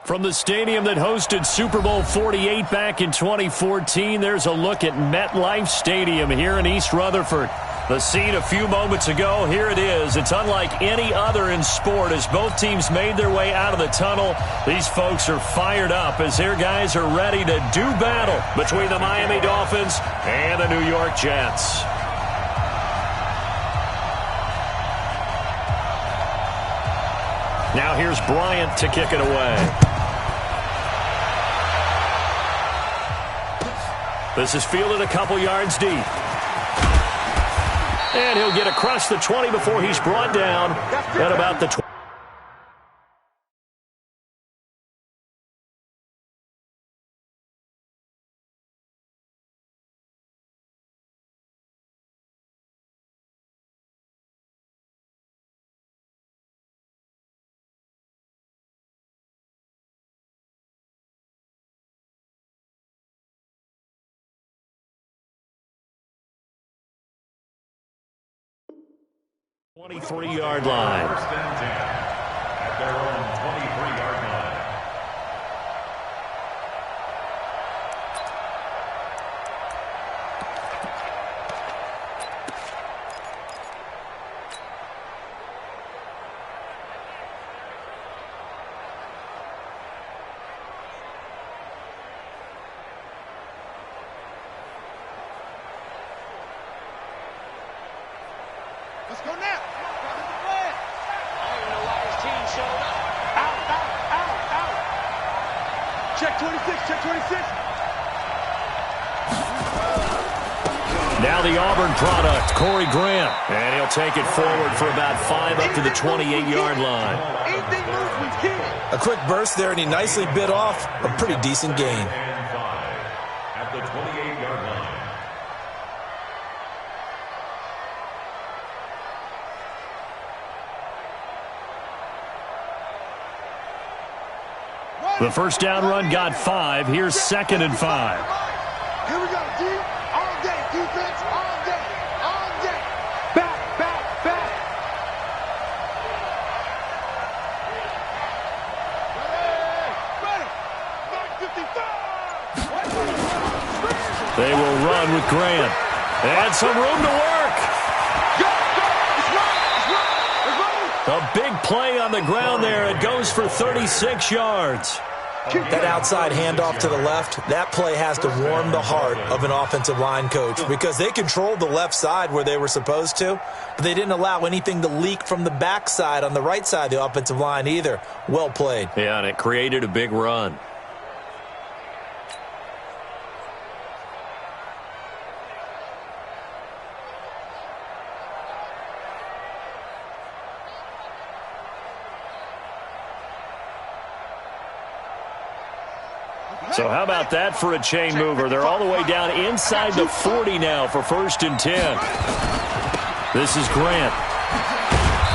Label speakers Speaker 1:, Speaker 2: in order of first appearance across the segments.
Speaker 1: From the stadium that hosted Super Bowl 48 back in 2014, there's a look at MetLife Stadium here in East Rutherford. The scene a few moments ago, here it is. It's unlike any other in sport as both teams made their way out of the tunnel. These folks are fired up as their guys are ready to do battle between the Miami Dolphins and the New York Jets. Now here's Bryant to kick it away. This is fielded a couple yards deep. And he'll get across the 20 before he's brought down at about the 20. Twenty-three-yard line. At their own 23-yard line.
Speaker 2: Let's go now. Check 26, check 26.
Speaker 1: Now the Auburn product, Corey Grant. And he'll take it forward for about 5 up to the 28-yard line.
Speaker 3: A quick burst there, and he nicely bit off a pretty decent gain.
Speaker 4: At the 28-yard line.
Speaker 1: The first down run got 5. Here's 2nd and 5.
Speaker 2: Here we go, D. All day, defense, all day, all day. Back, back, back. Ready, 55.
Speaker 1: They will run with Grant. And some room to work. A big play on the ground there. It goes for 36 yards.
Speaker 3: That outside handoff to the left, that play has to warm the heart of an offensive line coach because they controlled the left side where they were supposed to, but they didn't allow anything to leak from the backside on the right side of the offensive line either. Well played.
Speaker 1: Yeah, and it created a big run. So how about that for a chain mover? They're all the way down inside the 40 now for 1st and 10. This is Grant.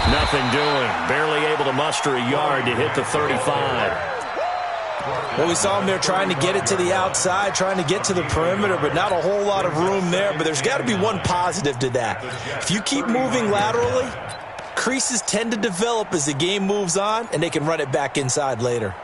Speaker 1: Nothing doing. Barely able to muster a yard to hit the 35.
Speaker 3: Well, we saw him there trying to get it to the outside, trying to get to the perimeter, but not a whole lot of room there. But there's got to be one positive to that. If you keep moving laterally, creases tend to develop as the game moves on, and they can run it back inside later.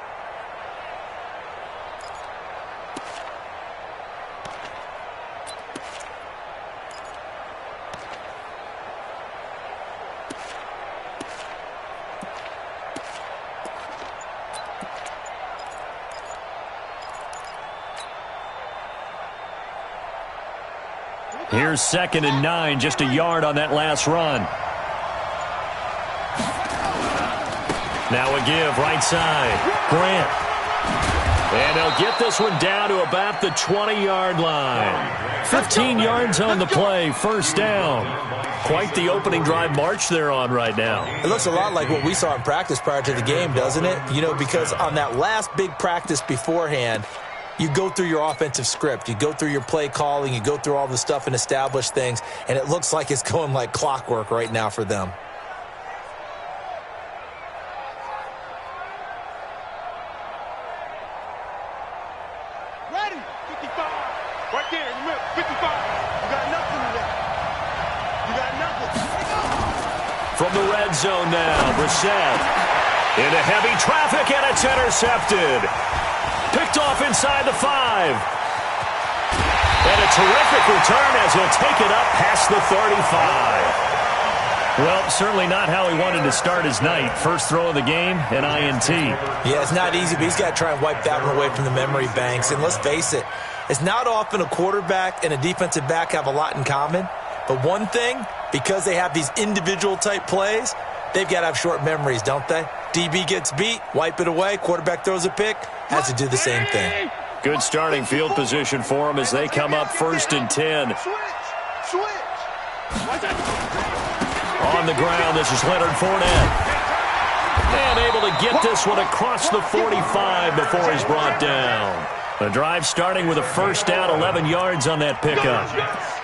Speaker 1: Here's 2nd and 9, just a yard on that last run. Now a give, right side. Grant. And they'll get this one down to about the 20-yard line. 15 yards on the play, 1st down. Quite the opening drive march they're on right now.
Speaker 3: It looks a lot like what we saw in practice prior to the game, doesn't it? You know, because on that last big practice beforehand, you go through your offensive script. You go through your play calling. You go through all the stuff and establish things. And it looks like it's going like clockwork right now for them.
Speaker 2: Ready, 55. Right there in the middle, 55. You got nothing today. You got nothing.
Speaker 1: From the red zone now, Brissett. Into heavy traffic, and it's intercepted. intercepted. Picked off inside the 5. And a terrific return as he'll take it up past the 35. Well, certainly not how he wanted to start his night. First throw of the game, an INT.
Speaker 3: Yeah, it's not easy, but he's got to try and wipe that one away from the memory banks. And let's face it, it's not often a quarterback and a defensive back have a lot in common. But one thing, because they have these individual type plays, they've got to have short memories, don't they? DB gets beat, wipe it away, quarterback throws a pick, has to do the same thing.
Speaker 1: Good starting field position for him as they come up 1st and 10. On the ground, this is Leonard Fournette. And able to get this one across the 45 before he's brought down. The drive starting with a first down, 11 yards on that pickup.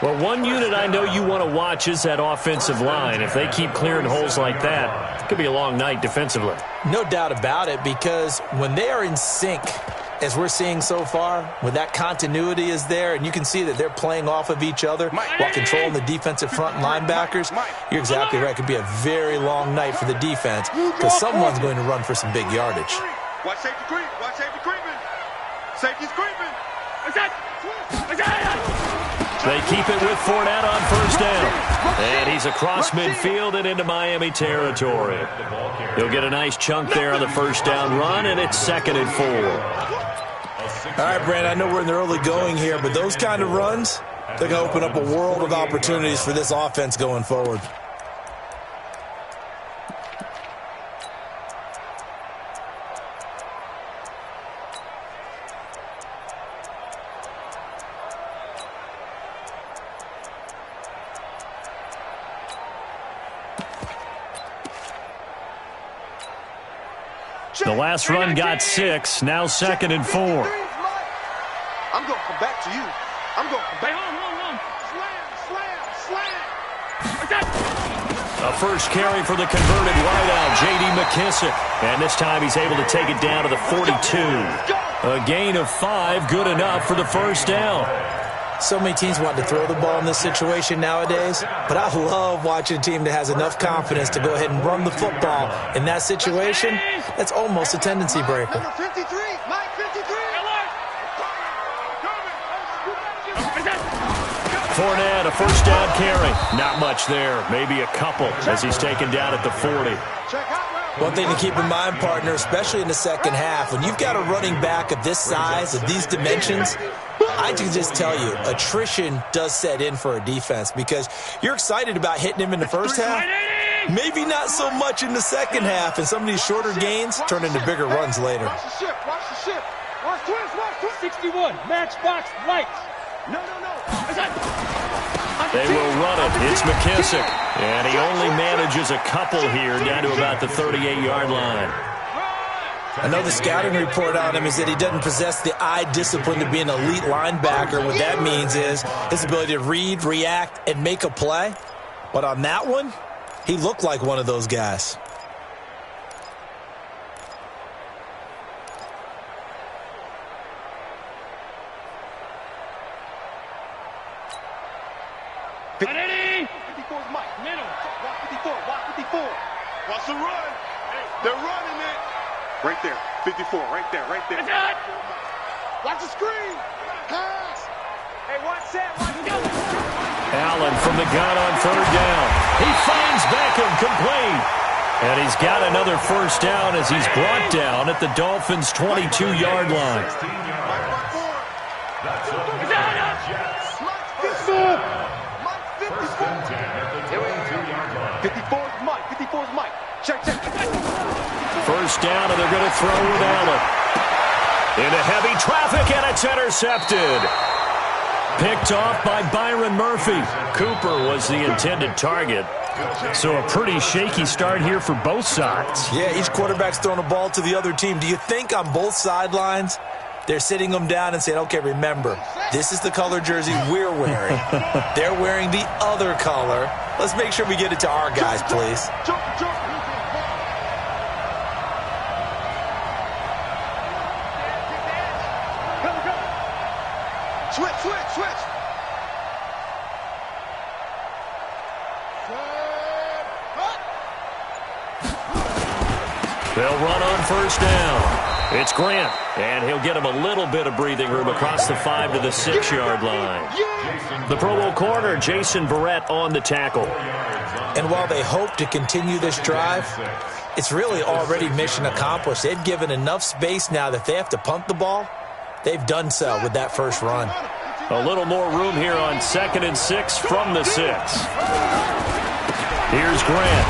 Speaker 1: Well, one unit I know you want to watch is that offensive line. If they keep clearing holes like that, it could be a long night defensively.
Speaker 3: No doubt about it, because when they are in sync, as we're seeing so far, when that continuity is there and you can see that they're playing off of each other while controlling the defensive front linebackers, you're exactly right. It could be a very long night for the defense because someone's going to run for some big yardage.
Speaker 2: Watch safety creep. Watch safety creeping. Safety's creeping.
Speaker 1: They keep it with Fournette on first down. And he's across midfield and into Miami territory. He'll get a nice chunk there on the first down run, and it's 2nd and 4.
Speaker 3: All right, Brand, I know we're in the early going here, but those kind of runs, they're going to open up a world of opportunities for this offense going forward.
Speaker 1: The last run got 6, now 2nd and 4.
Speaker 2: I'm going to come back to you. I'm going to come back. Slam.
Speaker 1: A first carry for the converted wideout, J.D. McKissick. And this time he's able to take it down to the 42. A gain of 5, good enough for the first down.
Speaker 3: So many teams want to throw the ball in this situation nowadays, but I love watching a team that has enough confidence to go ahead and run the football. In that situation, that's almost a tendency breaker.
Speaker 2: Number 53, Mike 53.
Speaker 1: Fournette, a first down carry. Not much there, maybe a couple as he's taken down at the 40.
Speaker 3: One thing to keep in mind, partner, especially in the second half, when you've got a running back of this size, of these dimensions, I can just tell you, attrition does set in for a defense because you're excited about hitting him in the first half. Maybe not so much in the second half, and some of these shorter gains turn into bigger runs later.
Speaker 2: Watch the shift. Watch the shift. Watch twist.
Speaker 5: 61, matchbox lights.
Speaker 2: No.
Speaker 1: They will run it. It's McKissick. And he only manages a couple here down to about the 38-yard line.
Speaker 3: I know the scouting report on him is that he doesn't possess the eye discipline to be an elite linebacker. What that means is his ability to read, react, and make a play. But on that one, he looked like one of those guys.
Speaker 2: Watch the run. They're running it. Right there. 54. Right there. Watch the screen. Pass. Hey, watch that.
Speaker 1: Allen from the gun on 3rd down. He finds Beckham complete. And he's got another first down as he's brought down at the Dolphins' 22-yard line.
Speaker 2: 54's Mike. Check.
Speaker 1: First down, and they're going to throw with Allen. Into heavy traffic, and it's intercepted. Picked off by Byron Murphy. Cooper was the intended target. So a pretty shaky start here for both sides.
Speaker 3: Yeah, each quarterback's throwing a ball to the other team. Do you think on both sidelines they're sitting them down and saying, okay, remember, this is the color jersey we're wearing. They're wearing the other color. Let's make sure we get it to our guys, please.
Speaker 2: Switch.
Speaker 1: They'll run on first down. It's Grant, and he'll get him a little bit of breathing room across the 5 to the 6-yard line. The Pro Bowl corner, Jason Barrett, on the tackle.
Speaker 3: And while they hope to continue this drive, it's really already mission accomplished. They've given enough space now that if they have to punt the ball, they've done so with that first run.
Speaker 1: A little more room here on 2nd and 6 from the 6. Here's Grant.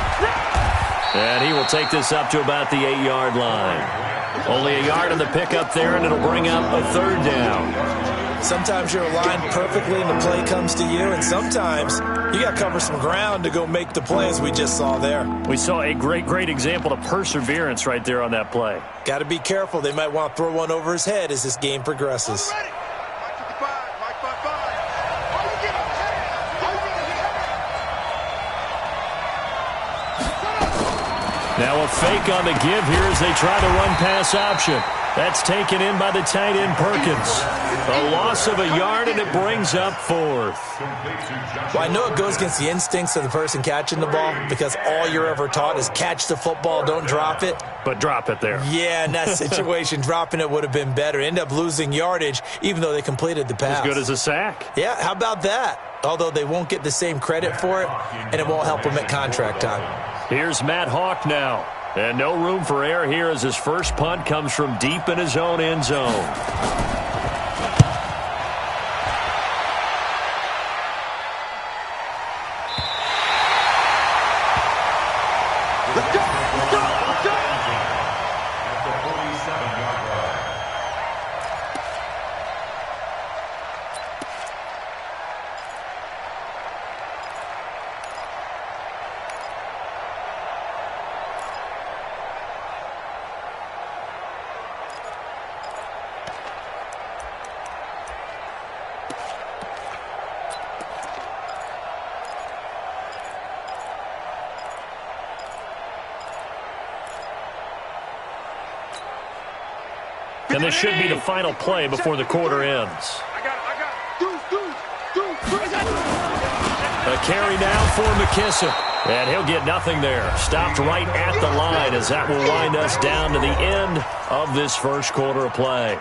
Speaker 1: And he will take this up to about the 8-yard line. Only a yard on the pickup there, and it'll bring up a 3rd down.
Speaker 3: Sometimes you're aligned perfectly and the play comes to you, and sometimes you got to cover some ground to go make the play, as we just saw there.
Speaker 1: We saw a great example of perseverance right there on that play.
Speaker 3: Got to be careful. They might want to throw one over his head as this game progresses.
Speaker 1: Now a fake on the give here as they try to run pass option. That's taken in by the tight end Perkins. A loss of a yard, and it brings up 4th.
Speaker 3: Well, I know it goes against the instincts of the person catching the ball because all you're ever taught is catch the football, don't drop it.
Speaker 1: But drop it there.
Speaker 3: Yeah, in that situation, dropping it would have been better. End up losing yardage even though they completed the pass.
Speaker 1: As good as a sack.
Speaker 3: Yeah, how about that? Although they won't get the same credit for it, and it won't help them at contract time.
Speaker 1: Here's Matt Hawk now. And no room for error here as his first punt comes from deep in his own end zone.
Speaker 2: Let's go! Let's go! Let's go!
Speaker 4: At the 47-yard line.
Speaker 1: And this should be the final play before the quarter ends.
Speaker 2: I got it.
Speaker 1: A carry now for McKissick. And he'll get nothing there. Stopped right at the line as that will wind us down to the end of this first quarter of play.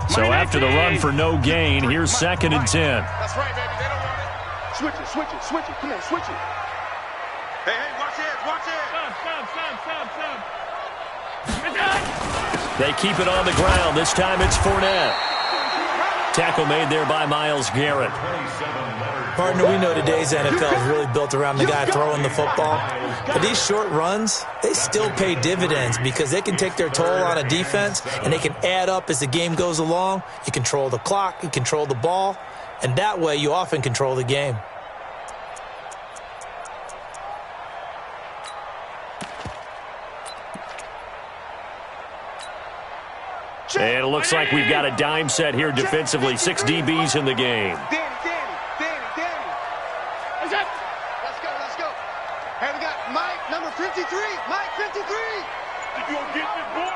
Speaker 1: So after the run for no gain, here's 2nd and 10.
Speaker 2: That's right, baby. They don't want it. Switch it. Come on, switch it. Hey, watch it.
Speaker 1: They keep it on the ground. This time it's Fournette. Tackle made there by Myles Garrett.
Speaker 3: Partner, we know today's NFL is really built around the guy throwing the football. But these short runs, they still pay dividends because they can take their toll on a defense and they can add up as the game goes along. You control the clock, you control the ball, and that way you often control the game.
Speaker 1: And it looks like we've got a dime set here defensively. 6 DBs in the game.
Speaker 2: Danny. Let's go. Hey, we got Mike, number 53. Mike, 53. Think you gonna get this, boy?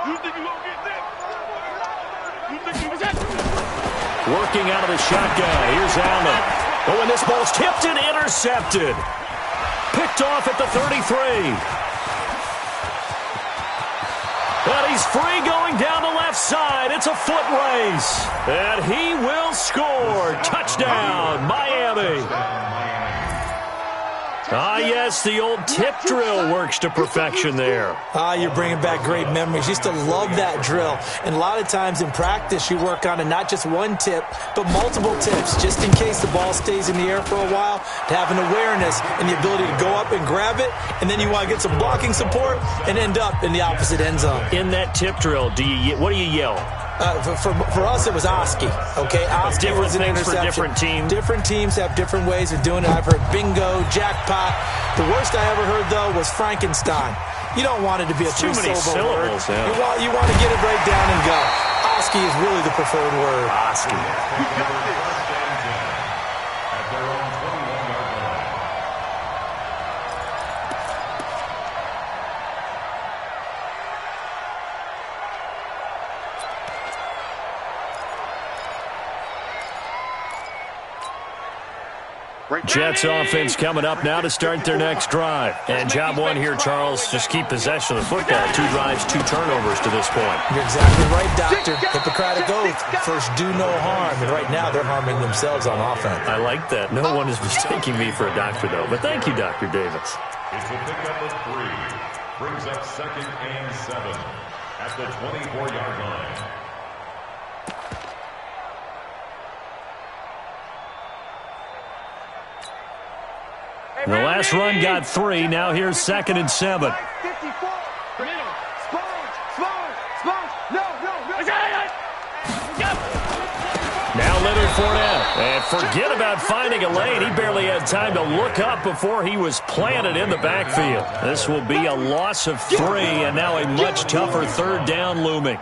Speaker 2: You think you gonna get this? You think you was that?
Speaker 1: Working out of the shotgun. Here's Allen. Oh, and this ball's tipped and intercepted. Picked off at the 33. And he's free going down the left side. It's a foot race. And he will score. Touchdown, Miami. Ah, yes, the old tip drill works to perfection there.
Speaker 3: Ah, you're bringing back great memories. Used to love that drill. And a lot of times in practice, you work on it, not just one tip, but multiple tips, just in case the ball stays in the air for a while, to have an awareness and the ability to go up and grab it, and then you want to get some blocking support and end up in the opposite end zone.
Speaker 1: In that tip drill, what do you yell?
Speaker 3: For us, it was Oski. Okay, Oski was an interception.
Speaker 1: For different teams.
Speaker 3: Different teams have different ways of doing it. I've heard bingo, jackpot. The worst I ever heard, though, was Frankenstein. You don't want it to be a three-syllable word.
Speaker 1: Yeah.
Speaker 3: You want to get it right down and go. Oski is really the preferred word.
Speaker 1: Oski. Jets offense coming up now to start their next drive. And job one here, Charles, just keep possession of the football. 2 drives, 2 turnovers to this point.
Speaker 3: You're exactly right, Doctor. Hippocratic oath. First, do no harm. And right now, they're harming themselves on offense.
Speaker 1: I like that. No one is mistaking me for a doctor, though. But thank you, Dr. Davis.
Speaker 4: It's a pickup of 3. Brings up 2nd and 7 at the 24-yard line.
Speaker 1: The last run got 3. Now here's 2nd and 7.
Speaker 2: 54.
Speaker 1: Now Leonard Fournette. And forget about finding a lane. He barely had time to look up before he was planted in the backfield. This will be a loss of 3, and now a much tougher 3rd down looming.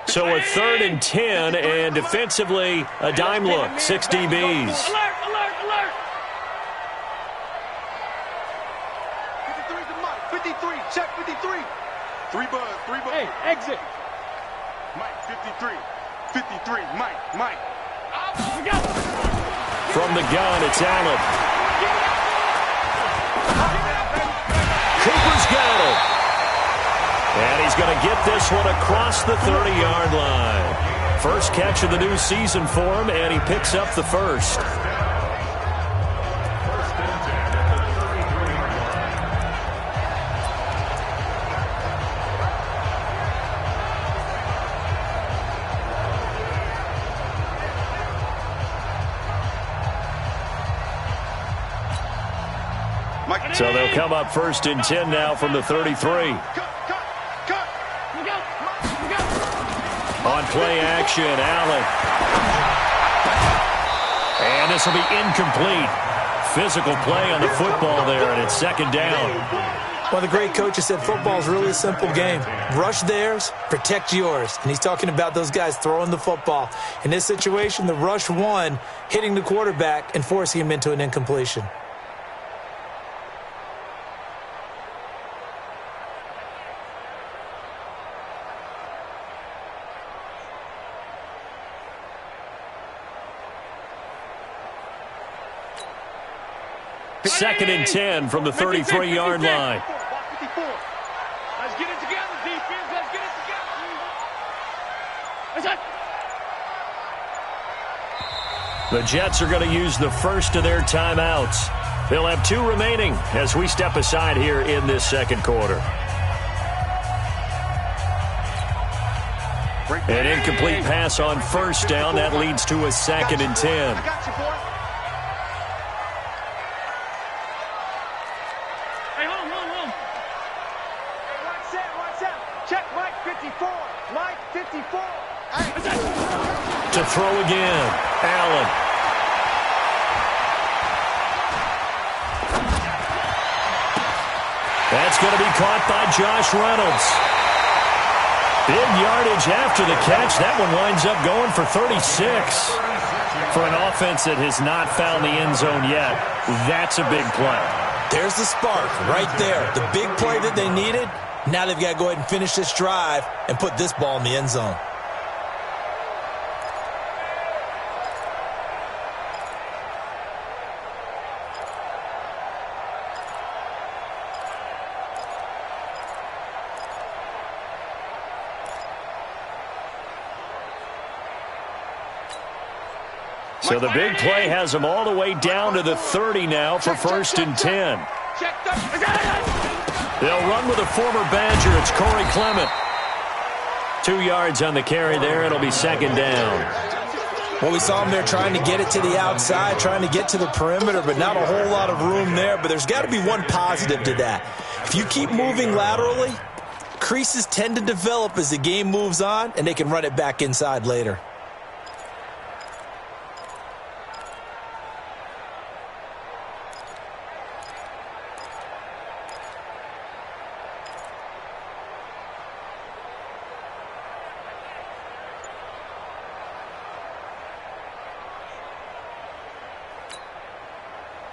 Speaker 1: So a 3rd and 10, and defensively, a dime look. 6 DBs.
Speaker 2: Alert, alert, alert. 53 to Mike. 53. Check 53. 3 buzz.
Speaker 5: Hey, exit.
Speaker 2: Mike, 53. 53. Mike.
Speaker 1: From the gun, it's Allen. Cooper's got it. And he's going to get this one across the 30-yard line. First catch of the new season for him, and he picks up the first. So they'll come up 1st and 10 now from the 33. On play action, Allen. And this will be incomplete. Physical play on the football there, and it's 2nd down.
Speaker 3: One of the great coaches said football is really a simple game. Rush theirs, protect yours. And he's talking about those guys throwing the football. In this situation, the rush won, hitting the quarterback and forcing him into an incompletion.
Speaker 1: Second and 10 from the 33-yard line.
Speaker 2: 54. Let's get it together, defense. Let's get it together.
Speaker 1: The Jets are going to use the first of their timeouts. They'll have 2 remaining as we step aside here in this 2nd quarter. An incomplete pass on 1st down. That leads to a 2nd and 10.
Speaker 2: I got you, boy. Hey, hold on. Hey, watch out. Check Mike 54. Mike 54.
Speaker 1: To throw again, Allen. That's going to be caught by Josh Reynolds. Big yardage after the catch. That one winds up going for 36. For an offense that has not found the end zone yet, that's a big play.
Speaker 3: There's the spark right there. The big play that they needed. Now they've got to go ahead and finish this drive and put this ball in the end zone.
Speaker 1: So the big play has them all the way down to the 30 now for 1st and 10. They'll run with a former Badger. It's Corey Clement. 2 yards on the carry there. It'll be 2nd down.
Speaker 3: Well, we saw them there trying to get it to the outside, trying to get to the perimeter, but not a whole lot of room there. But there's got to be one positive to that. If you keep moving laterally, creases tend to develop as the game moves on, and they can run it back inside later.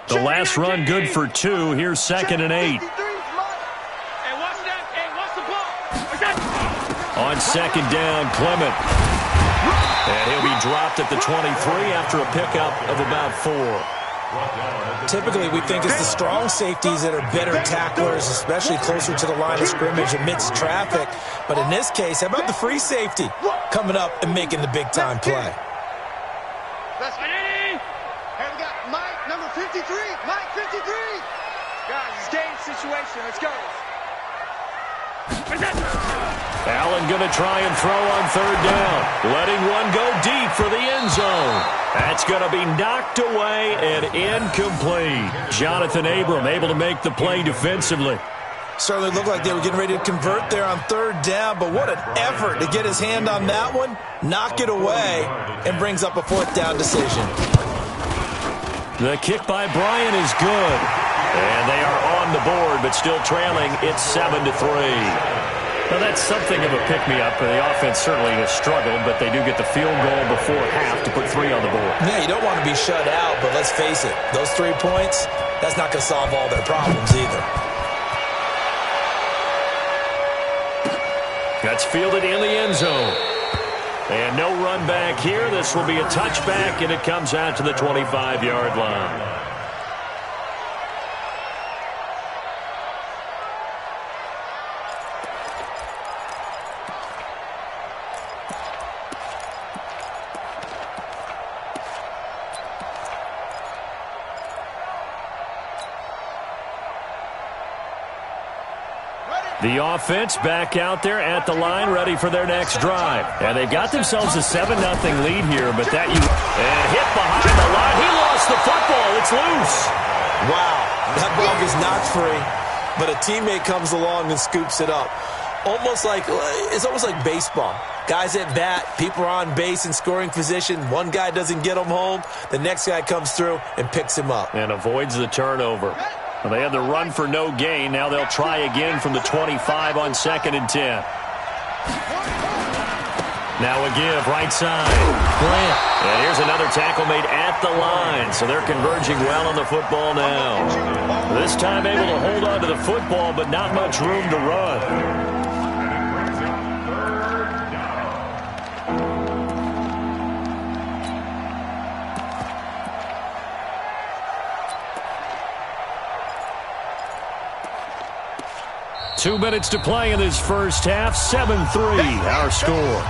Speaker 1: The last run good for 2. Here's 2nd and 8.
Speaker 2: Hey, watch that. Hey, watch the ball.
Speaker 1: On second down, Clement. And he'll be dropped at the 23 after a pickup of about 4.
Speaker 3: Typically, we think it's the strong safeties that are better tacklers, especially closer to the line of scrimmage amidst traffic. But in this case, how about the free safety coming up and making the big-time play?
Speaker 2: Let's get it. Hey, we got Mike, number 53. Mike, 53. Guys, it's game situation. Let's go.
Speaker 1: Allen going to try and throw on third down. Letting one go deep for the end zone. That's going to be knocked away and incomplete. Jonathan Abram able to make the play defensively.
Speaker 3: Certainly looked like they were getting ready to convert there on third down, but what an effort to get his hand on that one, knock it away, and brings up a fourth down decision.
Speaker 1: The kick by Bryant is good. And they are on the board, but still trailing. It's 7-3. Now, that's something of a pick-me-up. The offense certainly has struggled, but they do get the field goal before half to put 3 on the board.
Speaker 3: Yeah, you don't want to be shut out, but let's face it, those 3 points, that's not going to solve all their problems either.
Speaker 1: That's fielded in the end zone. And no run back here. This will be a touchback, and it comes out to the 25-yard line. The offense back out there at the line, ready for their next drive. And they've got themselves a 7-0 lead here, but that and hit behind the line. He lost the football. It's loose.
Speaker 3: Wow, that ball is knocked free, but a teammate comes along and scoops it up. It's almost like baseball. Guys at bat, people are on base in scoring position. One guy doesn't get him home. The next guy comes through and picks him up.
Speaker 1: And avoids the turnover. Well, they had the run for no gain. Now they'll try again from the 25 on 2nd and 10. Now a give, right side. Grant. And here's another tackle made at the line. So they're converging well on the football now. This time able to hold on to the football, but not much room to run. 2 minutes to play in this first half. 7-3, our score.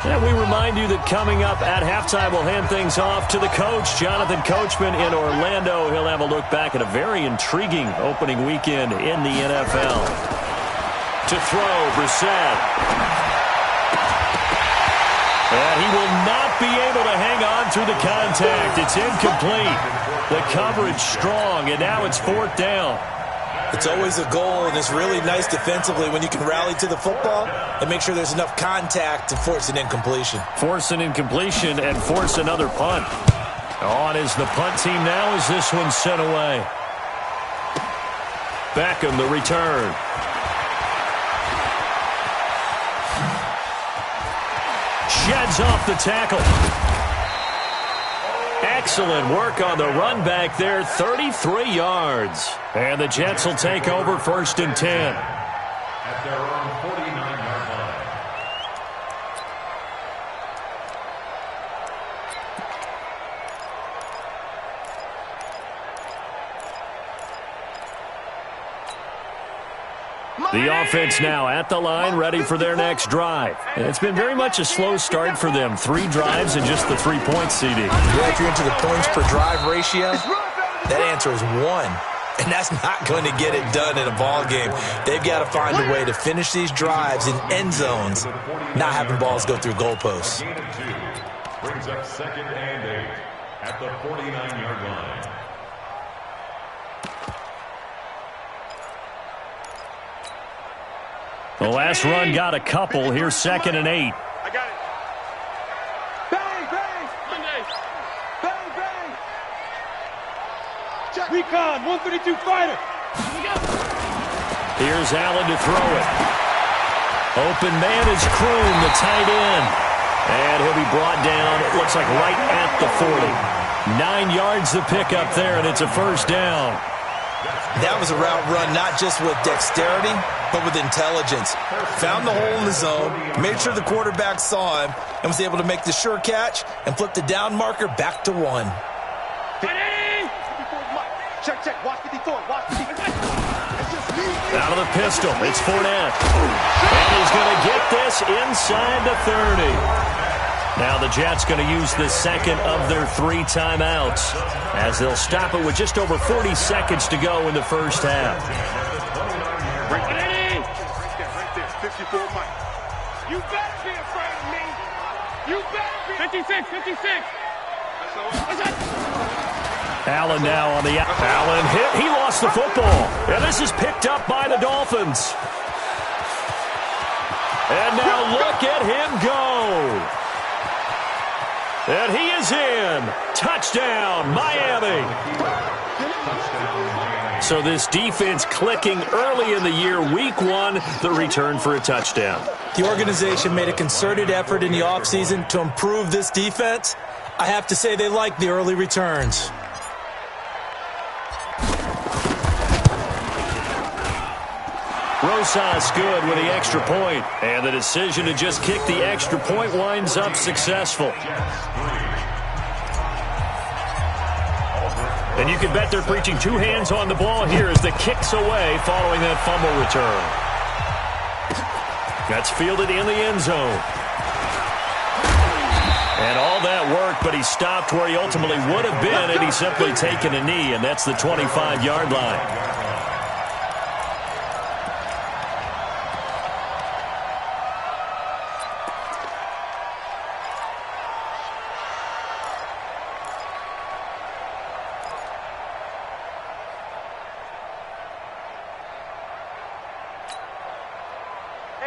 Speaker 1: And we remind you that coming up at halftime, we'll hand things off to the coach, Jonathan Coachman in Orlando. He'll have a look back at a very intriguing opening weekend in the NFL. To throw, Brissett. And he will not be able to hang on through the contact. It's incomplete. The coverage strong, and now it's 4th down.
Speaker 3: It's always a goal, and it's really nice defensively when you can rally to the football and make sure there's enough contact to force an incompletion.
Speaker 1: Force an incompletion and force another punt. On is the punt team now as this one's sent away. Beckham, the return. Sheds off the tackle. Excellent work on the run back there, 33 yards. And the Jets will take over 1st and 10.
Speaker 4: At their own 49-yard line.
Speaker 1: The offense now at the line, ready for their next drive. And it's been very much a slow start for them. 3 drives and just the 3 points, CD.
Speaker 3: Yeah, if you're into the points per drive ratio, that answer is 1. And that's not going to get it done in a ball game. They've got to find a way to finish these drives in end zones, not having balls go through goalposts.
Speaker 4: Gain of 2 brings up 2nd and 8 at the 49-yard line.
Speaker 1: The last run got a couple. Here's 2nd and 8.
Speaker 2: I got it. Bang, bang. Monday. Bang, bang.
Speaker 5: Recon, 132 fighter.
Speaker 1: Here's Allen to throw it. Open man is Kroon, the tight end. And he'll be brought down, it looks like right at the 40. 9 yards to pick up there, and it's a first down.
Speaker 3: That was a route run not just with dexterity, but with intelligence. Found the hole in the zone, made sure the quarterback saw him, and was able to make the sure catch and flip the down marker back to 1.
Speaker 2: Check, check. Watch 54. Watch 54. It's just me.
Speaker 1: Out of the pistol, it's Fournette. And he's going to get this inside the 30. Now the Jets going to use the second of their 3 timeouts as they'll stop it with just over 40 seconds to go in the first half.
Speaker 2: Right there, 54 Mike. You better be afraid of me. You better be.
Speaker 5: 56, 56.
Speaker 1: Allen now on the Allen hit. He lost the football. And this is picked up by the Dolphins. And now look at him go. And he is in. Touchdown, Miami. So this defense clicking early in the year. Week 1, the return for a touchdown.
Speaker 3: The organization made a concerted effort in the offseason to improve this defense. I have to say they like the early returns.
Speaker 1: Rosas good with the extra point. And the decision to just kick the extra point winds up successful. And you can bet they're preaching 2 hands on the ball here as the kick's away following that fumble return. That's fielded in the end zone. And all that work, but he stopped where he ultimately would have been had he simply taken a knee, and that's the 25-yard line.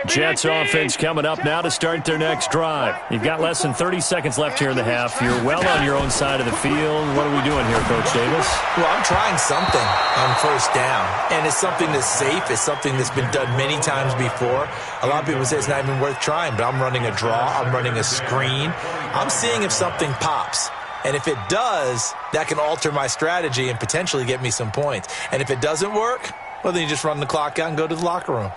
Speaker 1: Jets offense coming up now to start their next drive. You've got less than 30 seconds left here in the half. You're well on your own side of the field. What are we doing here, Coach Davis?
Speaker 3: Well, I'm trying something on first down, and it's something that's safe. It's something that's been done many times before. A lot of people say it's not even worth trying, but I'm running a draw. I'm running a screen. I'm seeing if something pops. And if it does, that can alter my strategy and potentially get me some points. And if it doesn't work, well, then you just run the clock out and go to the locker room.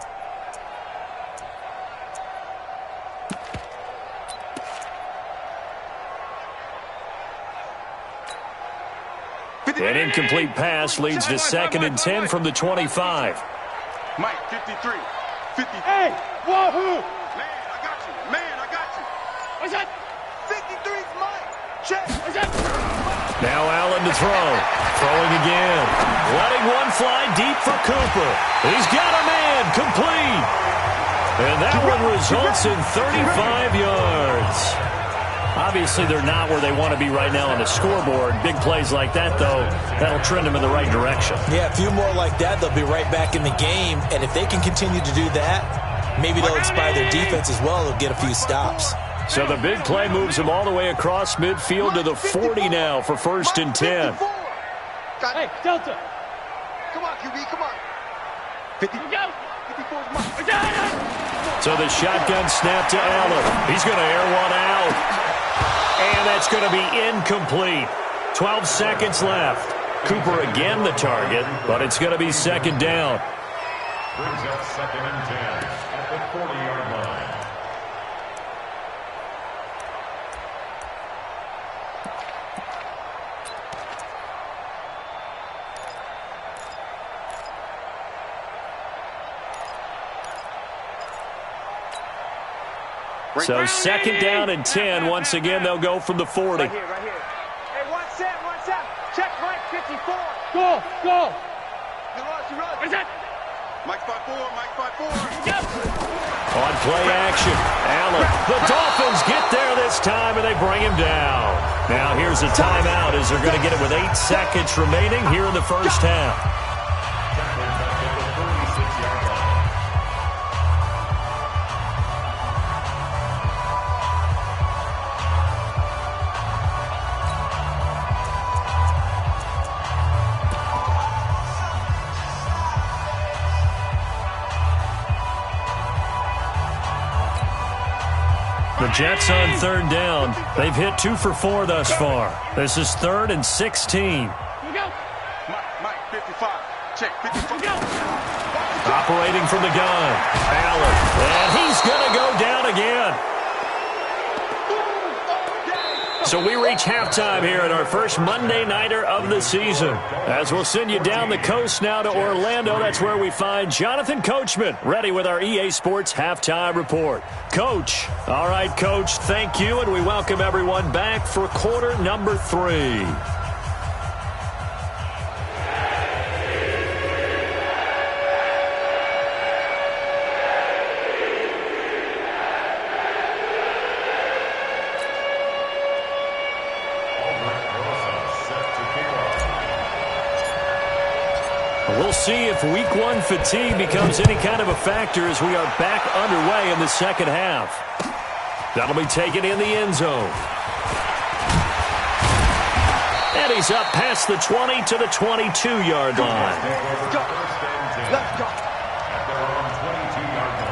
Speaker 1: An incomplete pass leads to 2nd and 10 from the 25.
Speaker 2: Mike, 53. 50.
Speaker 5: Hey, wahoo!
Speaker 2: Man, I got you. Man, I got you.
Speaker 5: What's that?
Speaker 2: 53's Mike. Check.
Speaker 5: What's that?
Speaker 1: Now Allen to throw. Throwing again. Letting one fly deep for Cooper. He's got a man. Complete. And that one results in 35 yards. Obviously, they're not where they want to be right now on the scoreboard. Big plays like that, though, that'll trend them in the right direction.
Speaker 3: Yeah, a few more like that, they'll be right back in the game. And if they can continue to do that, maybe they'll inspire their defense as well. They'll get a few stops.
Speaker 1: So the big play moves them all the way across midfield to the 40 now for 1st and 10.
Speaker 5: Hey, Delta.
Speaker 2: Come on, QB, come on. 50. 54's Mike.
Speaker 1: So the shotgun snap to Allen. He's going to air one out. And that's going to be incomplete. 12 seconds left. Cooper again the target, but it's going to be 2nd down.
Speaker 4: Brings up 2nd and 10 at the 40-yard line.
Speaker 1: So 2nd down and 10. Once again, they'll go from the 40.
Speaker 2: Right here. Hey, one set. Check Mike, 54.
Speaker 5: Go, go.
Speaker 2: You run.
Speaker 5: What's that?
Speaker 2: Mike 5-4.
Speaker 1: On play action, Allen. The Dolphins get there this time, and they bring him down. Now here's a timeout as they're going to get it with 8 seconds remaining here in the first half. The Jets on third down. They've hit 2 for 4 thus far. This is 3rd and 16.
Speaker 2: Mike, 55. Check, 55.
Speaker 1: Operating from the gun. Allen. And he's going to go down again. So we reach halftime here at our first Monday Nighter of the season. As we'll send you down the coast now to Orlando, that's where we find Jonathan Coachman, ready with our EA Sports Halftime Report. Coach. All right, Coach, thank you, and we welcome everyone back for quarter number 3. We'll see if week 1 fatigue becomes any kind of a factor as we are back underway in the second half. That'll be taken in the end zone. And he's up past the 20 to the 22-yard line.
Speaker 2: Let's go. Let's go.
Speaker 4: At their own 22-yard line.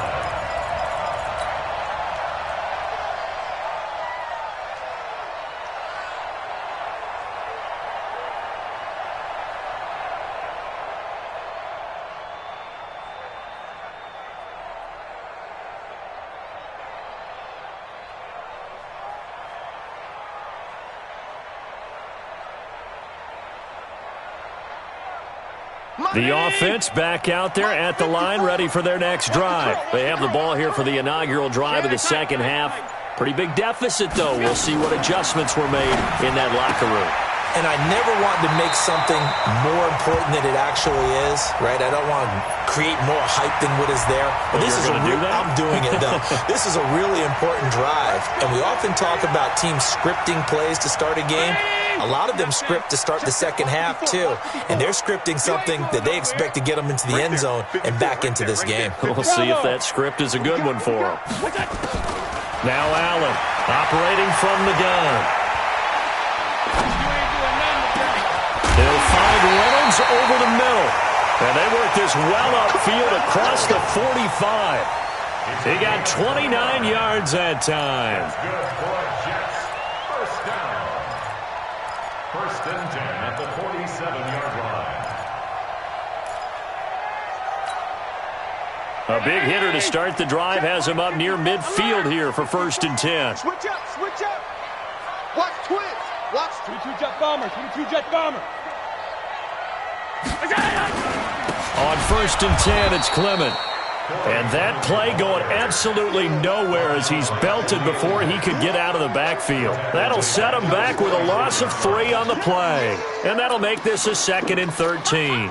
Speaker 1: The offense back out there at the line, ready for their next drive. They have the ball here for the inaugural drive of the second half. Pretty big deficit, though. We'll see what adjustments were made in that locker room.
Speaker 3: And I never want to make something more important than it actually is, right? I don't want to create more hype than what is there. But this is I'm doing it, though. This is a really important drive. And we often talk about teams scripting plays to start a game. A lot of them script to start the second half, too. And they're scripting something that they expect to get them into the end zone and back into this game.
Speaker 1: We'll see if that script is a good one for them. Now Allen operating from the gun. They'll find Reynolds over the middle. And they work this well upfield across the 45. He got 29 yards that time.
Speaker 4: Good for Jets. First down. First and 10 at the 47-yard line.
Speaker 1: A big hitter to start the drive has him up near midfield here for 1st and 10.
Speaker 2: Switch up, switch up. Watch twins. Watch
Speaker 5: 22 jet bombers, 22 jet bombers.
Speaker 1: On 1st and 10, it's Clement. And that play going absolutely nowhere as he's belted before he could get out of the backfield. That'll set him back with a loss of 3 on the play. And that'll make this a 2nd and 13.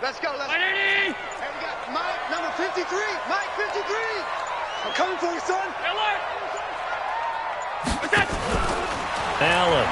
Speaker 2: Let's go, let's go. Hey, we got Mike, number 53. Mike, 53. I'm coming for you, son.
Speaker 1: Allen.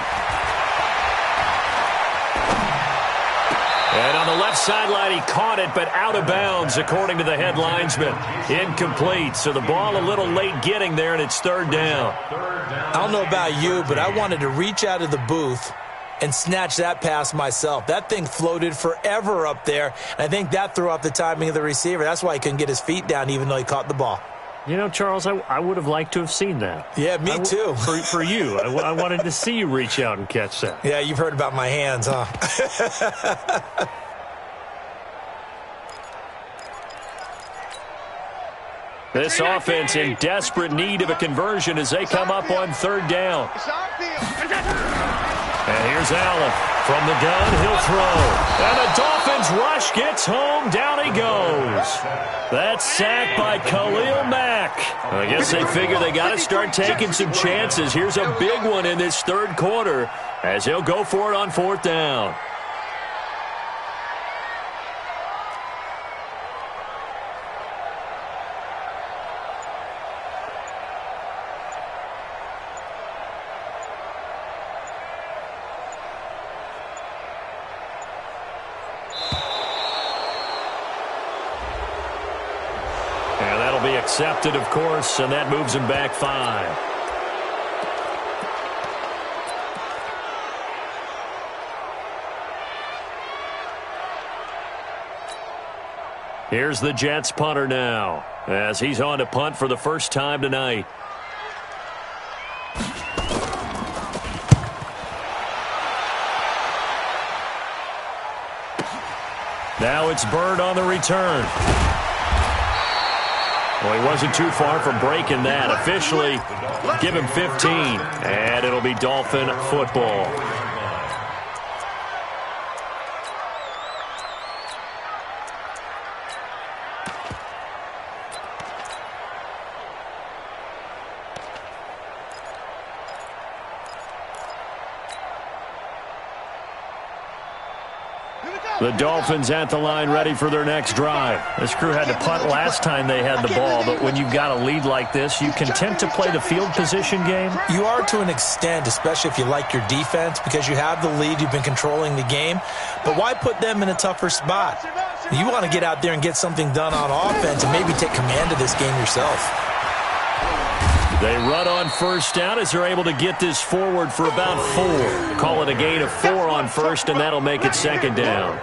Speaker 1: And on the left sideline, he caught it, but out of bounds, according to the head linesman. Incomplete, so the ball a little late getting there, and it's 3rd down.
Speaker 3: I don't know about you, but I wanted to reach out of the booth and snatch that pass myself. That thing floated forever up there, and I think that threw off the timing of the receiver. That's why he couldn't get his feet down even though he caught the ball.
Speaker 1: You know, Charles, I would have liked to have seen that.
Speaker 3: Yeah, me too.
Speaker 1: For you. I wanted to see you reach out and catch that.
Speaker 3: Yeah, you've heard about my hands, huh?
Speaker 1: This offense in desperate need of a conversion as they come up on 3rd down.
Speaker 2: It's our field.
Speaker 1: And here's Allen. From the gun, he'll throw. And the Dolphins rush gets home. Down he goes. That's sacked by Khalil Mack. I guess they figure they got to start taking some chances. Here's a big one in this 3rd quarter as he'll go for it on 4th down. Accepted, of course, and that moves him back 5. Here's the Jets punter now, as he's on to punt for the first time tonight. Now it's Bird on the return. Well, he wasn't too far from breaking that. Officially, give him 15, and it'll be Dolphin football. The Dolphins at the line ready for their next drive. This crew had to punt last time they had the ball, but when you've got a lead like this, you content to play the field position game?
Speaker 3: You are to an extent, especially if you like your defense, because you have the lead, you've been controlling the game. But why put them in a tougher spot? You want to get out there and get something done on offense and maybe take command of this game yourself.
Speaker 1: They run on first down as they're able to get this forward for about 4. Call it a gain of 4 on first, and that'll make it second down.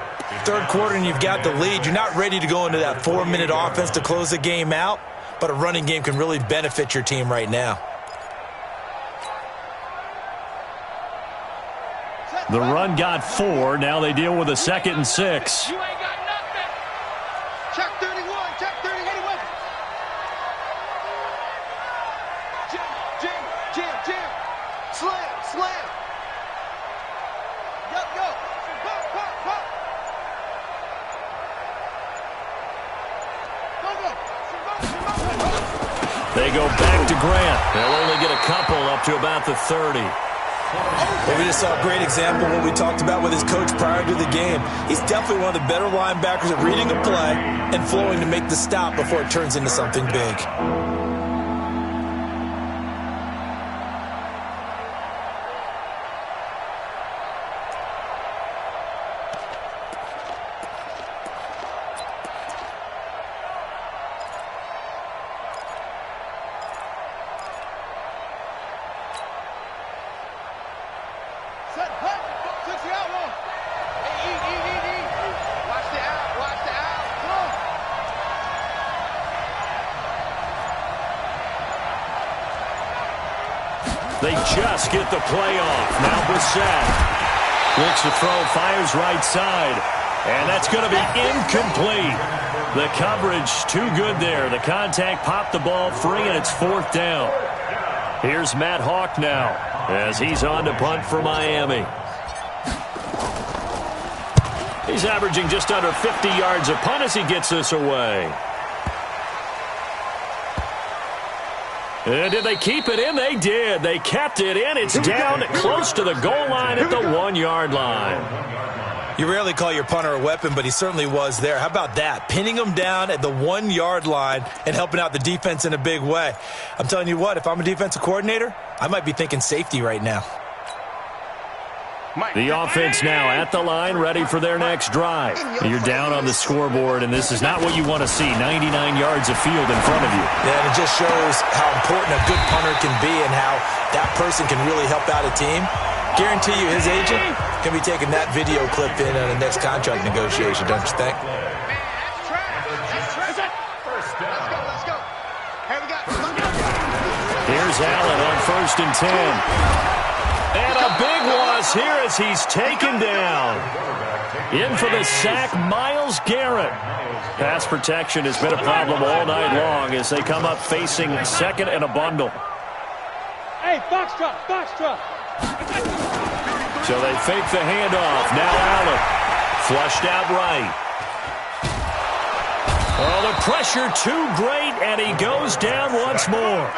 Speaker 3: Third quarter and you've got the lead. You're not ready to go into that 4-minute offense to close the game out, but a running game can really benefit your team right now.
Speaker 1: The run got 4. Now they deal with a 2nd and 6.
Speaker 2: You ain't got nothing. Check 31. Check 30. Anyway. Jam. Slam. Go. Pop.
Speaker 1: They go back to Grant. They'll only get a couple up to about the 30.
Speaker 3: Well, we just saw a great example of what we talked about with his coach prior to the game. He's definitely one of the better linebackers at reading a play and flowing to make the stop before it turns into something big.
Speaker 1: They just get the play off. Now Brissett looks to throw, fires right side. And that's going to be incomplete. The coverage too good there. The contact popped the ball free, and it's 4th down. Here's Matt Hawk now as he's on to punt for Miami. He's averaging just under 50 yards a punt as he gets this away. And did they keep it in? They did. They kept it in. It's down close to the goal line at the 1-yard line.
Speaker 3: You rarely call your punter a weapon, but he certainly was there. How about that? Pinning him down at the 1-yard line and helping out the defense in a big way. I'm telling you what, if I'm a defensive coordinator, I might be thinking safety right now.
Speaker 1: The offense now at the line, ready for their next drive. You're down on the scoreboard, and this is not what you want to see, 99 yards of field in front of you.
Speaker 3: Yeah, and it just shows how important a good punter can be and how that person can really help out a team. Guarantee you his agent can be taking that video clip in on the next contract negotiation, don't you think?
Speaker 1: Here's Allen on 1st and 10. And a big loss here as he's taken down. In for the sack, Myles Garrett. Pass protection has been a problem all night long as they come up facing 2nd and a bundle.
Speaker 5: Hey, Foxtrot.
Speaker 1: So they fake the handoff. Now Allen. Flushed out right. Oh, the pressure too great, and he goes down once more.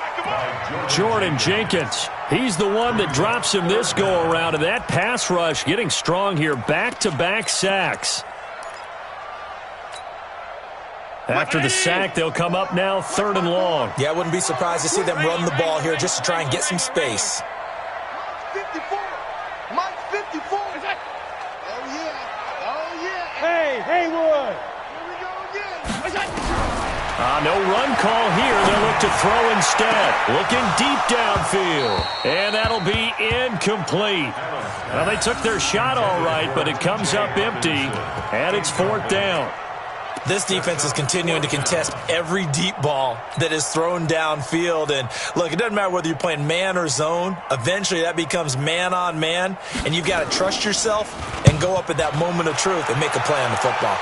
Speaker 1: Jordan Jenkins, he's the one that drops him this go-around, and that pass rush getting strong here. Back-to-back sacks. After the sack, they'll come up now 3rd and long.
Speaker 3: Yeah, I wouldn't be surprised to see them run the ball here just to try and get some space.
Speaker 2: 54. Mike 54. Oh, yeah.
Speaker 5: Hey, Haywood.
Speaker 2: Here we go again.
Speaker 1: No run call here. They'll look to throw instead. Looking deep downfield. And that'll be incomplete. Well, they took their shot all right, but it comes up empty, and it's 4th down.
Speaker 3: This defense is continuing to contest every deep ball that is thrown downfield. And, look, it doesn't matter whether you're playing man or zone. Eventually, that becomes man on man, and you've got to trust yourself and go up at that moment of truth and make a play on the football.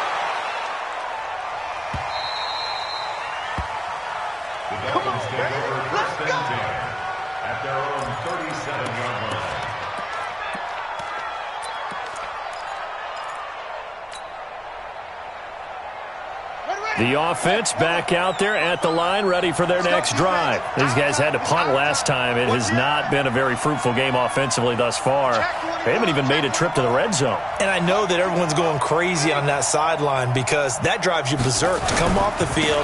Speaker 4: Come on, baby. Let's go. At their own 37-yard line.
Speaker 1: The offense back out there at the line, ready for their next drive. These guys had to punt last time. It has not been a very fruitful game offensively thus far. They haven't even made a trip to the red zone.
Speaker 3: And I know that everyone's going crazy on that sideline because that drives you berserk to come off the field,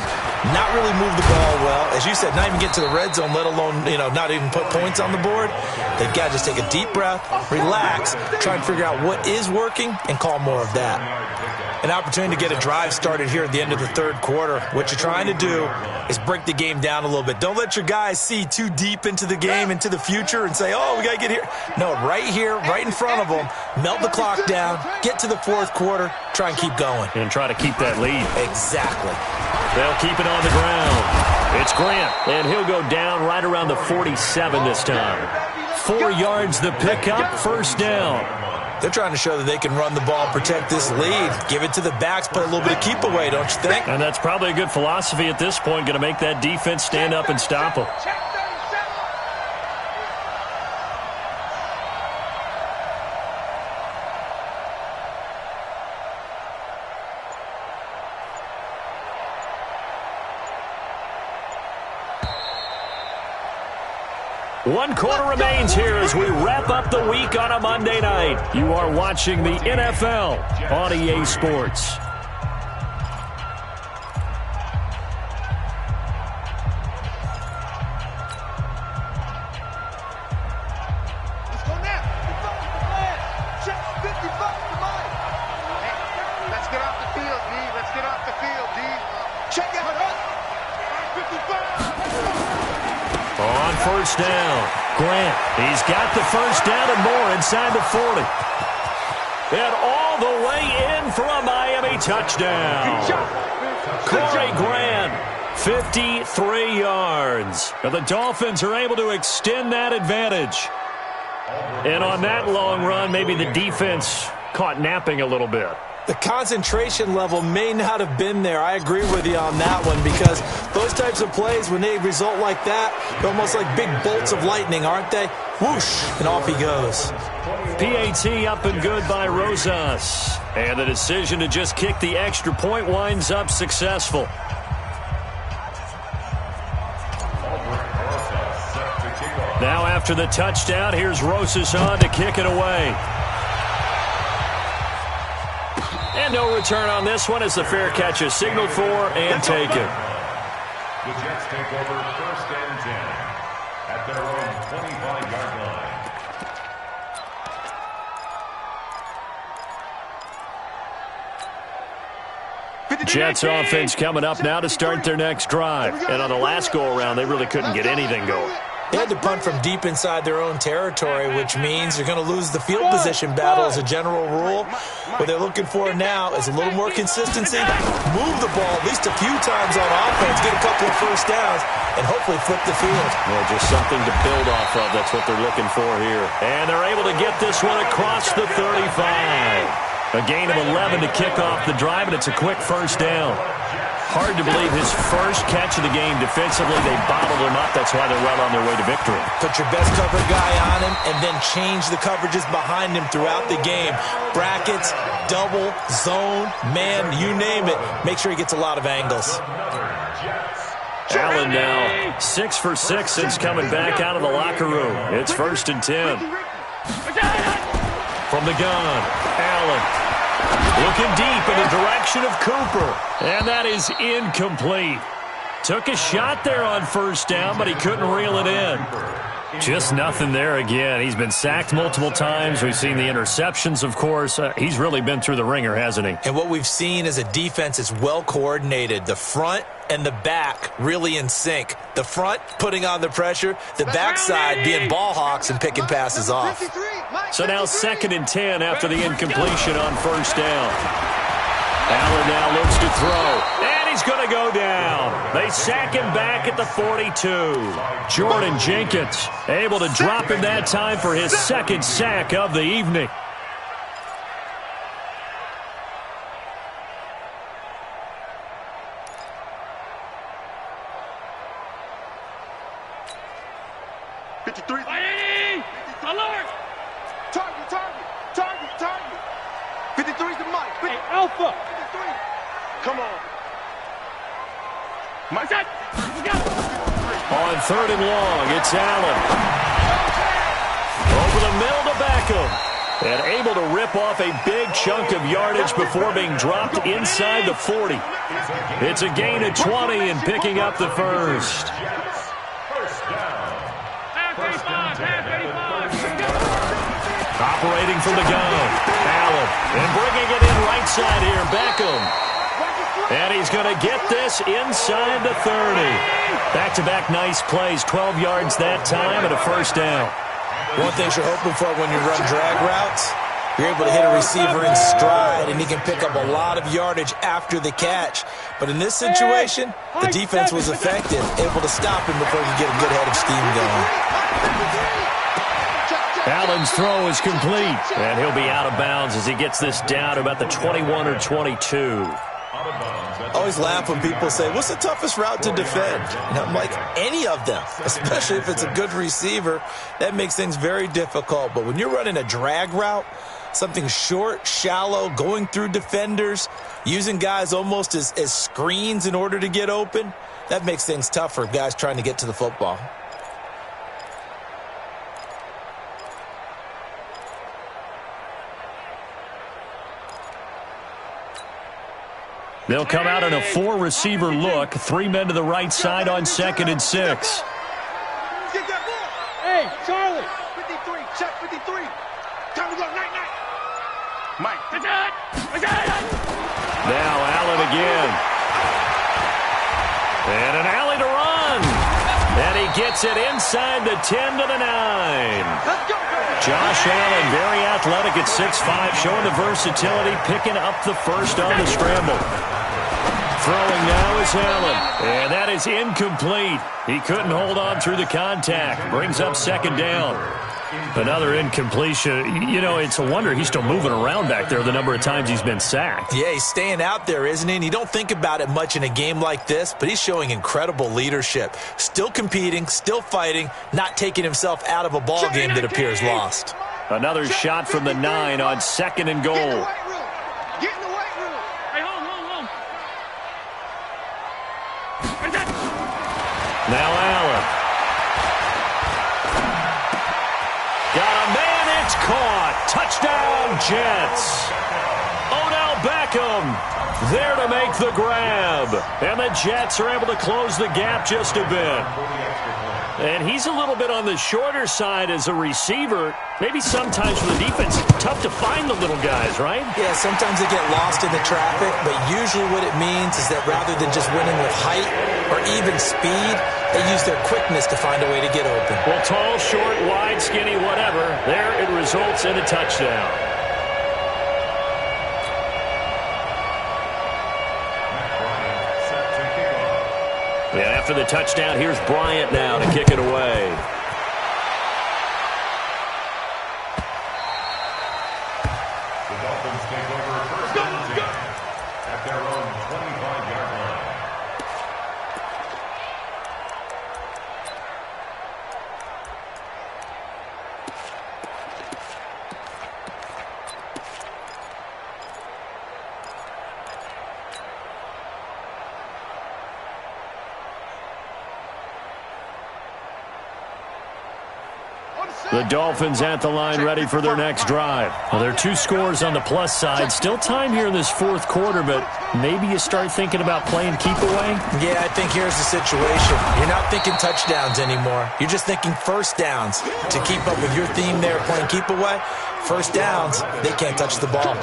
Speaker 3: not really move the ball well. As you said, not even get to the red zone, let alone, not even put points on the board. They've got to just take a deep breath, relax, try and figure out what is working, and call more of that. An opportunity to get a drive started here at the end of the third quarter. What you're trying to do is break the game down a little bit. Don't let your guys see too deep into the game, into the future, and say, oh, we got to get here. No, right here, right in front of them, melt the clock down, get to the fourth quarter, try and keep going.
Speaker 1: And try to keep that lead.
Speaker 3: Exactly.
Speaker 1: They'll keep it on the ground. It's Grant, and he'll go down right around the 47 this time. 4 yards the pickup, 1st down.
Speaker 3: They're trying to show that they can run the ball, protect this lead, give it to the backs, put a little bit of keep away, don't you think?
Speaker 1: And that's probably a good philosophy at this point, going to make that defense stand up and stop them. One quarter remains here as we wrap up the week on a Monday night. You are watching the NFL on EA Sports.
Speaker 2: Let's go now. 55 to Mike. Hey, let's get off the field, D. Let's get off the field, D. Check out. 55.
Speaker 1: On 1st down, Grant. He's got the 1st down and more inside the 40. And all the way in for a Miami touchdown. Corey Grant, 53 yards. And the Dolphins are able to extend that advantage. And on that long run, maybe the defense caught napping a little bit.
Speaker 3: The concentration level may not have been there. I agree with you on that one because those types of plays, when they result like that, they're almost like big bolts of lightning, aren't they? Whoosh, and off he goes.
Speaker 1: PAT up and good by Rosas. And the decision to just kick the extra point winds up successful. Now after the touchdown, here's Rosas on to kick it away. And no return on this one as the fair catch is signaled for and taken.
Speaker 4: The Jets take over 1st and 10 at their own 25-yard line.
Speaker 1: Jets offense coming up now to start their next drive. And on the last go-around, they really couldn't get anything going.
Speaker 3: They had to punt from deep inside their own territory, which means you're going to lose the field position battle as a general rule. What they're looking for now is a little more consistency, move the ball at least a few times on offense, get a couple of 1st downs, and hopefully flip the field.
Speaker 1: Well, just something to build off of. That's what they're looking for here. And they're able to get this one across the 35. A gain of 11 to kick off the drive, and it's a quick 1st down. Hard to believe his first catch of the game. Defensively, they bottled him up. That's why they're well on their way to victory.
Speaker 3: Put your best cover guy on him and then change the coverages behind him throughout the game. Brackets, double, zone, man, you name it. Make sure he gets a lot of angles.
Speaker 1: Allen now 6 for 6 since coming back out of the locker room. It's 1st and 10. From the gun, Allen. Looking deep in the direction of Cooper. And that is incomplete. Took a shot there on 1st down, but he couldn't reel it in. Just nothing there again. He's been sacked multiple times. We've seen the interceptions, of course. He's really been through the ringer, hasn't he?
Speaker 3: And what we've seen is a defense is well coordinated. The front and the back really in sync. The front putting on the pressure, the backside being ball hawks and picking passes off.
Speaker 1: So now 2nd and 10 after the incompletion on first down. Allen now looks to throw, and he's going to go down. They sack him back at the 42. Jordan Jenkins able to drop him that time for his 2nd sack of the evening. On 3rd and long, it's Allen. Over the middle to Beckham. And able to rip off a big chunk of yardage before being dropped inside the 40. It's a gain of 20 and picking up the first. Operating from the gun. Allen. And bringing it in right side here, Beckham. And he's going to get this inside the 30. Back-to-back nice plays, 12 yards that time and a first down.
Speaker 3: One thing you're hoping for when you run drag routes, you're able to hit a receiver in stride, and he can pick up a lot of yardage after the catch. But in this situation, the defense was effective, able to stop him before he could get a good head of steam going.
Speaker 1: Allen's throw is complete, and he'll be out of bounds as he gets this down to about the 21 or 22.
Speaker 3: I always laugh when people say, what's the toughest route to defend? And I'm like, any of them, especially if it's a good receiver. That makes things very difficult. But when you're running a drag route, something short, shallow, going through defenders, using guys almost as screens in order to get open, that makes things tough for guys trying to get to the football.
Speaker 1: They'll come out in a 4-receiver look. 3 men to the right side on 2nd and 6.
Speaker 5: Hey, Charlie.
Speaker 2: 53, check 53. Time to go, night. Mike.
Speaker 1: Now Allen again. And an alley to run. And he gets it inside the 10 to the 9.
Speaker 2: Let's go.
Speaker 1: Josh Allen, very athletic at 6'5", showing the versatility, picking up the first on the scramble. Throwing now is Allen, and that is incomplete. He couldn't hold on through the contact. Brings up 2nd down. Another incompletion. You know, it's a wonder he's still moving around back there the number of times he's been sacked.
Speaker 3: Yeah, he's staying out there, isn't he? And you don't think about it much in a game like this, but he's showing incredible leadership. Still competing, still fighting, not taking himself out of a ball game that appears lost.
Speaker 1: Another shot from the 9 on 2nd and goal.
Speaker 2: Get in the weight room.
Speaker 5: Hey, hold.
Speaker 1: Now Allen. Got a man, it's caught. Touchdown, Jets. Odell Beckham there to make the grab. And the Jets are able to close the gap just a bit. And he's a little bit on the shorter side as a receiver. Maybe sometimes for the defense, tough to find the little guys, right?
Speaker 3: Yeah, sometimes they get lost in the traffic, but usually what it means is that rather than just winning with height or even speed, they use their quickness to find a way to get open.
Speaker 1: Well, tall, short, wide, skinny, whatever, there it results in a touchdown. And after the touchdown, here's Bryant now to kick it away.
Speaker 4: The Dolphins take over first and 10 at their own 25-yard line.
Speaker 1: The Dolphins at the line ready for their next drive. Well, there are 2 scores on the plus side. Still time here in this 4th quarter, but maybe you start thinking about playing keep away?
Speaker 3: Yeah, I think here's the situation. You're not thinking touchdowns anymore. You're just thinking first downs. To keep up with your theme there, playing keep away, first downs, they can't touch the ball.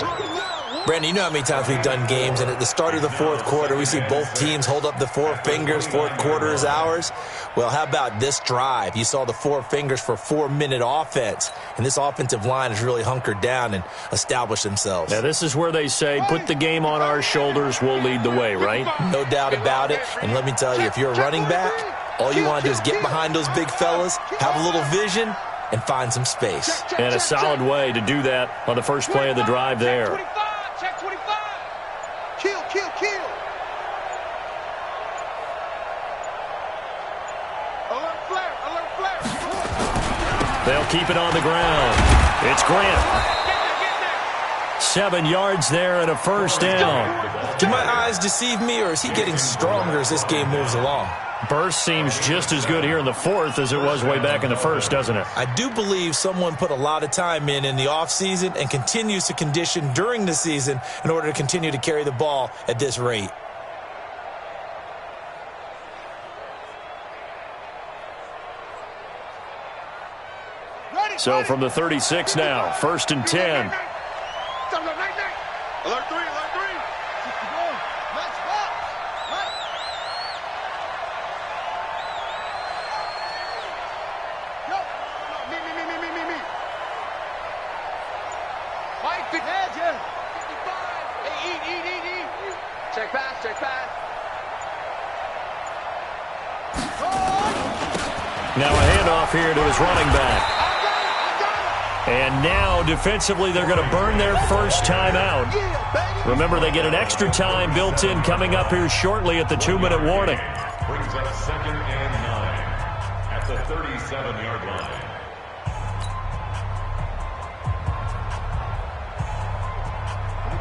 Speaker 3: Brandon, you know how many times we've done games, and at the start of the fourth quarter, we see both teams hold up the four fingers, fourth quarter is ours. Well, how about this drive? You saw the four fingers for 4-minute offense, and this offensive line has really hunkered down and established themselves.
Speaker 1: Now, this is where they say, put the game on our shoulders, we'll lead the way, right?
Speaker 3: No doubt about it, and let me tell you, if you're a running back, all you want to do is get behind those big fellas, have a little vision, and find some space.
Speaker 1: And a solid way to do that on the first play of the drive there.
Speaker 2: Check 25. Kill. Alert flare.
Speaker 1: They'll keep it on the ground. It's Grant. 7 yards there and a first down.
Speaker 3: Do my eyes deceive me, or is he getting stronger as this game moves along?
Speaker 1: Burst seems just as good here in the fourth as it was way back in the first, doesn't it?
Speaker 3: I do believe someone put a lot of time in the offseason and continues to condition during the season in order to continue to carry the ball at this rate.
Speaker 1: So from the 36 now, 1st and 10.
Speaker 2: Alert 3. Me. Mike, big head, yeah. 55. Hey, eat. Check pass.
Speaker 1: Now a handoff here to his running back. And now, defensively, they're going to burn their first timeout. Remember, they get an extra time built in coming up here shortly at the 2-minute warning.
Speaker 4: Brings up 2nd and 9 at the 37-yard line.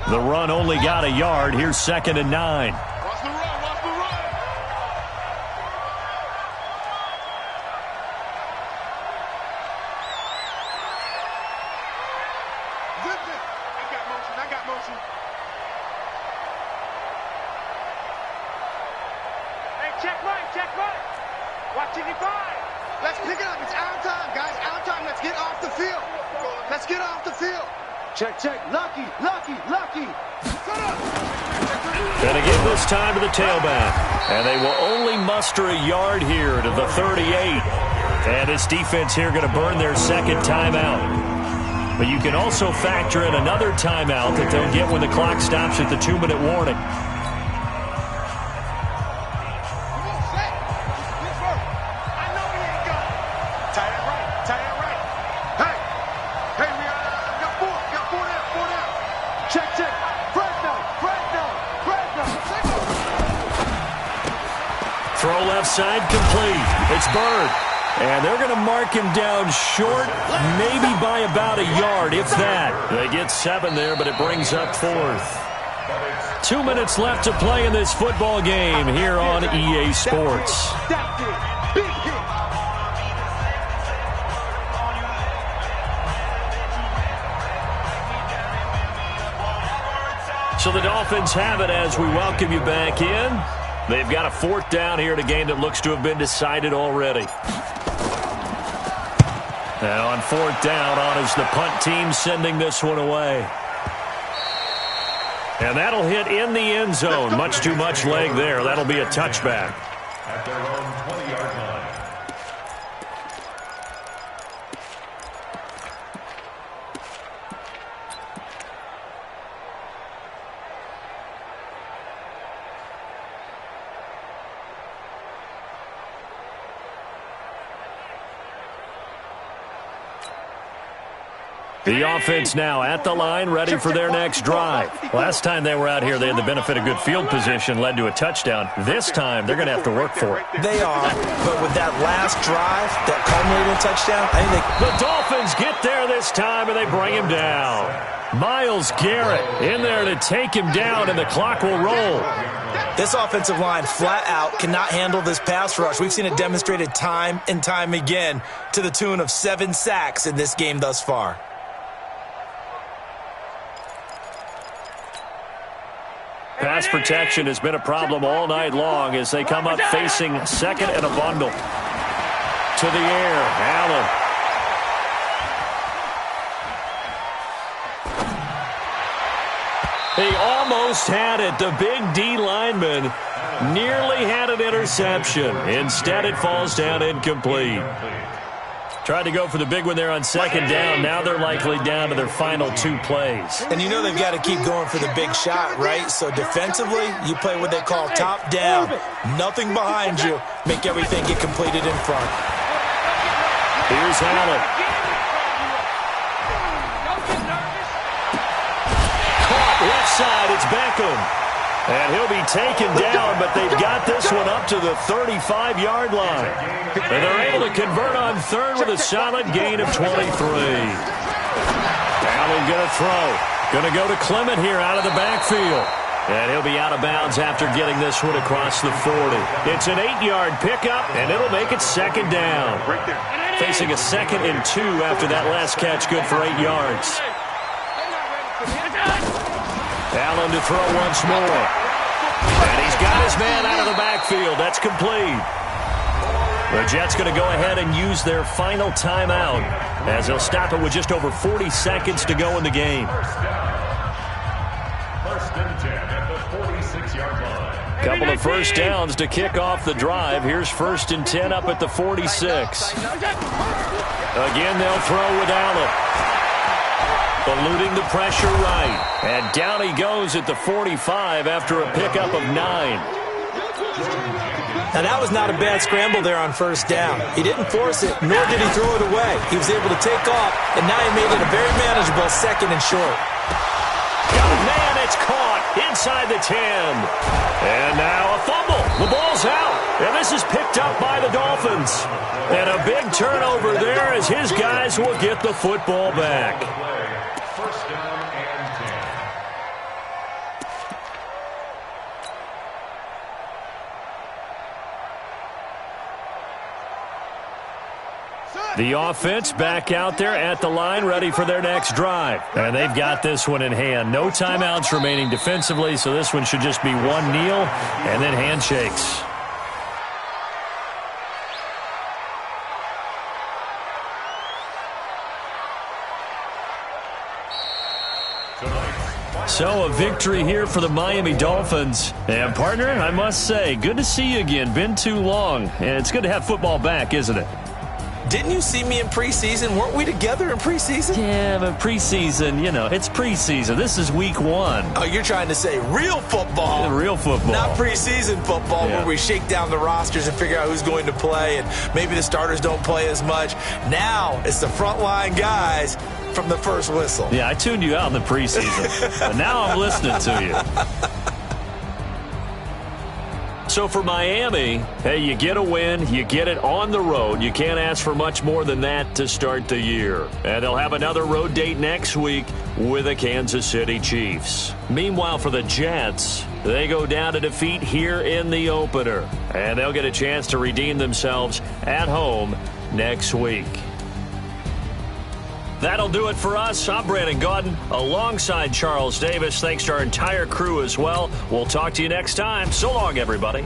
Speaker 1: The run only got a yard. Here's 2nd and 9.
Speaker 2: Watch the run. I got motion. Hey, check right. Watch 55. Let's pick it up. It's our time, guys. Our time. Let's get off the field. Check. Lucky.
Speaker 1: And again this time to the tailback. And they will only muster a yard here to the 38. And this defense here going to burn their second timeout. But you can also factor in another timeout that they'll get when the clock stops at the 2-minute warning. Throw left side complete. It's Bird. And they're going to mark him down short, maybe by about a yard, if that. They get 7 there, but it brings up 4th. 2 minutes left to play in this football game here on EA Sports. So the Dolphins have it as we welcome you back in. They've got a 4th down here in a game that looks to have been decided already. Now on 4th down, on is the punt team sending this one away. And that'll hit in the end zone. Much too much leg there. That'll be a touchback.
Speaker 4: At their own 20-yard line.
Speaker 1: The offense now at the line, ready for their next drive. Last time they were out here, they had the benefit of good field position, led to a touchdown. This time, they're going to have to work for it.
Speaker 3: They are, but with that last drive, that culminating touchdown, I think
Speaker 1: the Dolphins get there this time, and they bring him down. Myles Garrett in there to take him down, and the clock will roll.
Speaker 3: This offensive line flat out cannot handle this pass rush. We've seen it demonstrated time and time again to the tune of 7 sacks in this game thus far.
Speaker 1: Pass protection has been a problem all night long as they come up facing 2nd and a bundle. To the air, Allen. He almost had it. The big D lineman nearly had an interception. Instead, it falls down incomplete. Tried to go for the big one there on second down. Now they're likely down to their final 2 plays.
Speaker 3: And you know they've got to keep going for the big shot, right? So defensively, you play what they call top down. Nothing behind you. Make everything get completed in front.
Speaker 1: Here's Allen. Caught left side. It's Beckham. And he'll be taken down, but they've got this one up to the 35-yard line. And they're able to convert on third with a solid gain of 23. Allen going to throw. Going to go to Clement here out of the backfield. And he'll be out of bounds after getting this one across the 40. It's an 8-yard pickup, and it'll make it second down. Facing a 2nd and 2 after that last catch, good for 8 yards. Allen to throw once more. And he's got his man out of the backfield. That's complete. The Jets going to go ahead and use their final timeout as they'll stop it with just over 40 seconds to go in the game.
Speaker 4: First and 10 at the 46-yard line.
Speaker 1: Couple of first downs to kick off the drive. Here's 1st and 10 up at the 46. Again, they'll throw with Allen. Eluding the pressure right. And down he goes at the 45 after a pickup of 9.
Speaker 3: Now, that was not a bad scramble there on first down. He didn't force it, nor did he throw it away. He was able to take off, and now he made it a very manageable 2nd and short.
Speaker 1: Got a man, it's caught inside the 10. And now a fumble. The ball's out. And this is picked up by the Dolphins. And a big turnover there as his guys will get the football back.
Speaker 4: First down and 10.
Speaker 1: The offense back out there at the line, ready for their next drive. And they've got this one in hand. No timeouts remaining defensively, so this one should just be one kneel and then handshakes. So a victory here for the Miami Dolphins. And partner, I must say, good to see you again. Been too long. And it's good to have football back, isn't it?
Speaker 3: Didn't you see me in preseason? Weren't we together in preseason?
Speaker 1: Yeah, but preseason, you know, it's preseason. This is week 1.
Speaker 3: Oh, you're trying to say real football.
Speaker 1: Real football.
Speaker 3: Not preseason football where we shake down the rosters and figure out who's going to play, and maybe the starters don't play as much. Now it's the frontline guys from the first whistle.
Speaker 1: Yeah, I tuned you out in the preseason. But now I'm listening to you. So for Miami, hey, you get a win, you get it on the road. You can't ask for much more than that to start the year. And they'll have another road date next week with the Kansas City Chiefs. Meanwhile, for the Jets, they go down to defeat here in the opener. And they'll get a chance to redeem themselves at home next week. That'll do it for us. I'm Brandon Gaudin alongside Charles Davis. Thanks to our entire crew as well. We'll talk to you next time. So long, everybody.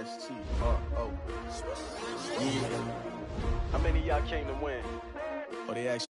Speaker 6: S-T-R-O. Yeah. How many of y'all came to win? Oh, they actually